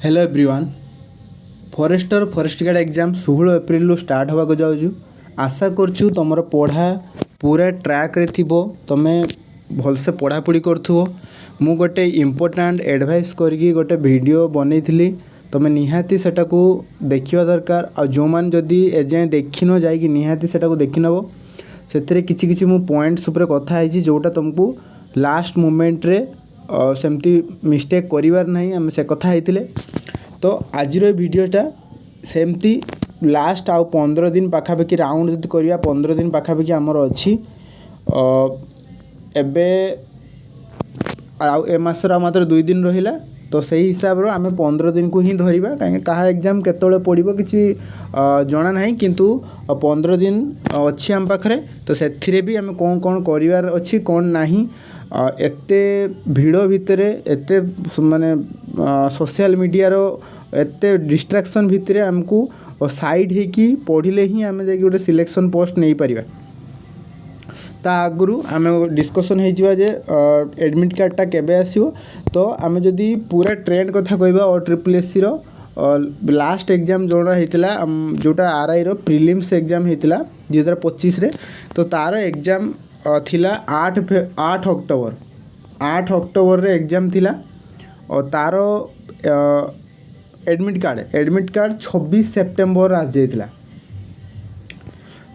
Hello everyone forester forest guard exam 16 April start होगा जाऊँ। आशा करछु तुम पढ़ा पूरा ट्रैक रे थिबो, तुमे भलसे पढ़ापढ़ी करूँ। मु गोटे इम्पोर्टाट एडवाइस करके गोटे वीडियो बनई थी, तुम निहाती सेटा को देखा दरकार। आ जो मैंने जदि एजाएँ देखिन जाकि निहाती सेटा को देखि नब। से किछि किछि मु पॉइंट्स ऊपर कथा है जोटा तुमको लास्ट मोमेंट रे सेमती मिस्टेक करिवार नहीं, आम से कथा होते। तो आज वीडियोटा सेमती लास्ट आउ 15 दिन पाखापाखि राउंड जब करवा 15 दिन पाखापाखि आमर अच्छी एबे ए मासर मात्र 2 दिन रहिला। तो सही हिसाब रो आमे 15 दिन को ही धरिबा, कहीं कहा एग्जाम केतोले पड़िबो किछि जना नहीं, किंतु 15 दिन अच्छी आम पाखरे। तो सेथिरे भी आमे कौन कौन करिवार अच्छी कौन नहीं। एते भिड़ भितर एते माने सोशल मीडिया रो एते डिस्ट्रैक्शन भितर आमको साइड है कि पढ़िले ही आमे जाके गोटे सिलेक्शन पोस्ट नहीं परिबा। ता आगुरु आमे डिस्कशन हो जे एडमिट कार्डटा केबे आसीबो। तो आमे जदि पूरा ट्रेंड कथा कहबा OSSSC रो लास्ट एग्जाम जोड़ा होता जोटा RI रो प्रिलिम्स एग्जाम होता 2025 रे। तो तार एग्जाम थिला 8 अक्टोबर रे एग्जाम थिला। और तार एडमिट कार्ड 26 सेप्टेम्बर आस जाइतिला,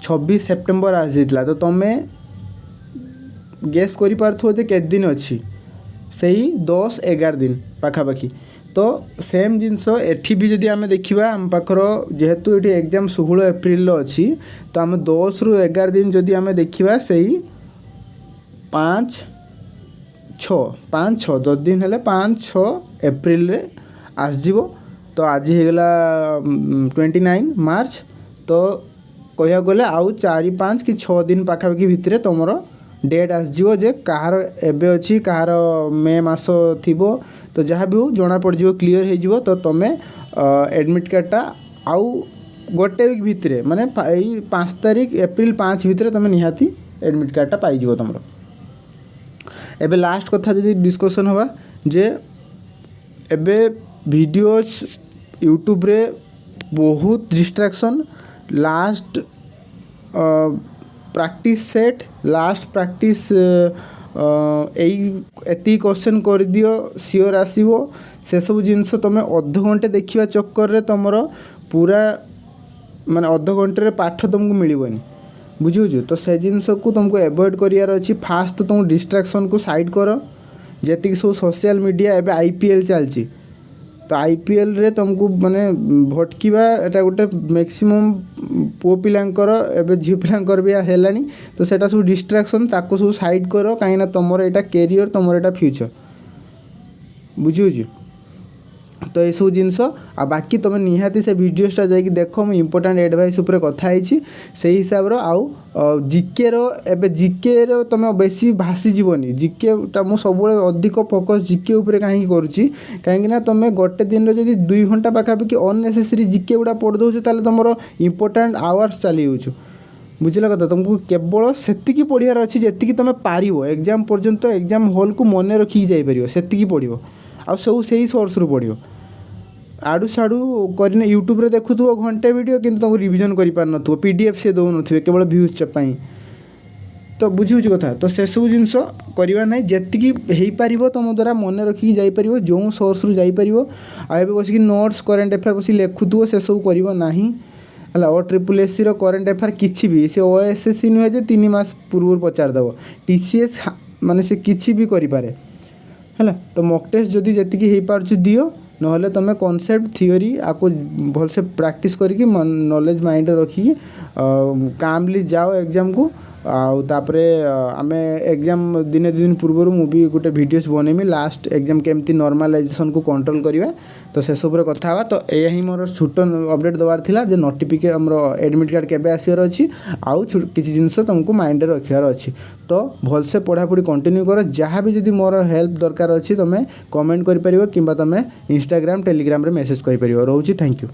26 सेप्टेम्बर आस जाइतिला। तो तुमे गेस करि पारथो जे के दिन अच्छी सही 10-11 दिन पाखापाखि। तो सेम जिनस एठी भी जदि आमे देखिबा आम पाखर जेहेतु एठी एग्जाम 16 एप्रिल अच्छी, तो आम 10 ରୁ 11 दिन जदि आमे देखिबा सही 5-6 10 दिन हेले 5-6 एप्रिल रे आसजिवो। तो आज होगला 29 मार्च। तो कह गले आउ 4-5 कि 6 दिन पाखापाखि भितर तुमर डेट आसजिवो जे कहार एबे अच्छी कहार मे मास थिबो। तो जहाँ भी हो जना पड़ जिवो, क्लियर हो जिवो। तो तुमे एडमिट कार्डटा आउ गोटे वीक भितर माने 5 तारीख एप्रिल 5 भितर तुम निहाती एडमिट कार्डटा पाइजिवो तुमर। एबे लास्ट कथा जदि डिस्कशन होबा जे एबे वीडियोज यूट्यूब रे बहुत distraction. Last practice set last practice एती क्वेश्चन कर दियो सियोर आसीबो। से सब जिनस तुम अध घंटे देखा चक्कर रे तुमर पूरा माने अध घंटे रे पाठ तुमको मिलबनी, बुझुछु। तो से जिनस को तुमको एवॉइड करियार अछि। फास्ट तो तुम डिस्ट्रैक्शन को साइड कर। जेतिक सब सोशल मीडिया एबे IPL चलची, तो IPL रे तुमको माने भटकीबा एटा गोटे मैक्सिमम पो पिलांकर एबे झियो पिलांकर भी हेलानी। तो सेटा सब डिस्ट्रैक्शन ताको सब साइड कर, कहीं तुमर एटा कैरियर तुमर एटा फ्यूचर, बुझुछु। तो ये सब जिनस आ बाकी तुम निहाती से वीडियोटा जाकि देख। मु इम्पोर्टाट एडवाइस उपर कथा है से हिसाब रो। आउ GK रो एबे GK रो तुम बेसी भासी जीवनी। GK मु सब अधिक फोकस GK उपर कहीं करुच्ची, कहीं तुम गोटे दिन रो जदि 2 घंटा पाखापाखि अननेसेसरी GK गुड़ा पढ़ दो ताले तुमर इम्पोर्टाट आवर्स चली जाऊँ, बुझल कथा। तुमको केवल सेतिकी पढ़ियार अच्छी जेतिकी तुम पारिबो एग्जाम पर्यंत एग्जाम हॉल को मन रखिक जाइपर सेतिकी पढ़िबो। आ सब से सोर्स रू पढ़ो। आड़ू साड़ू कर यूट्यूब रे देखुथो घंटे वीडियो, किंतु तुमको रिविजन कर पार नथो, PDF से दौन थे केवल व्यूज चपाई। तो बुझुछ कथा। तो से सब जिनस करवा ना जेतिकी हो पार तुम द्वारा मन रखिक जापर जो सोर्स रू जापर। आ बस नोट्स करेन्ट अफेयर बस लिखुथो से सब कर ना है। OSSSC रो करेन्ट अफेयर किछि भी से OSSSC नुहे जे 3 मास पूर्व पचारदेव। TCS माने से किछि भी करि पारे है। तो मॉक टेस्ट जदि जेतिकी हो पार दियो, नहले तुम कॉन्सेप्ट थियोरी आपको भलसे प्रैक्टिस करके नॉलेज माइंड रखी कामली जाओ एग्जाम को। तापरे आमे एग्जाम दिने 2 दिन पूर्व मु भी गोटे वीडियोस बनेमी लास्ट एग्जाम केमती नॉर्मलाइजेशन को कंट्रोल करिवा। तो से सब कथा हवा। तो यही मोर छोट अपडेट देवार थिला जे नोटिफिकेशन हमर एडमिट कार्ड केबे आसीर अछि आउ किछि जिंस तुमको माइंड रे रखियार अछि। तो भलसे पढ़ापढ़ी कंटिन्यू कर। जहाँ भी जदि मोर हेल्प दरकार अछि तुम कमेंट करि परिबो, किंबा तुम Instagram टेलीग्राम रे मेसेज करि परिबो। रहउछि, थैंक यू।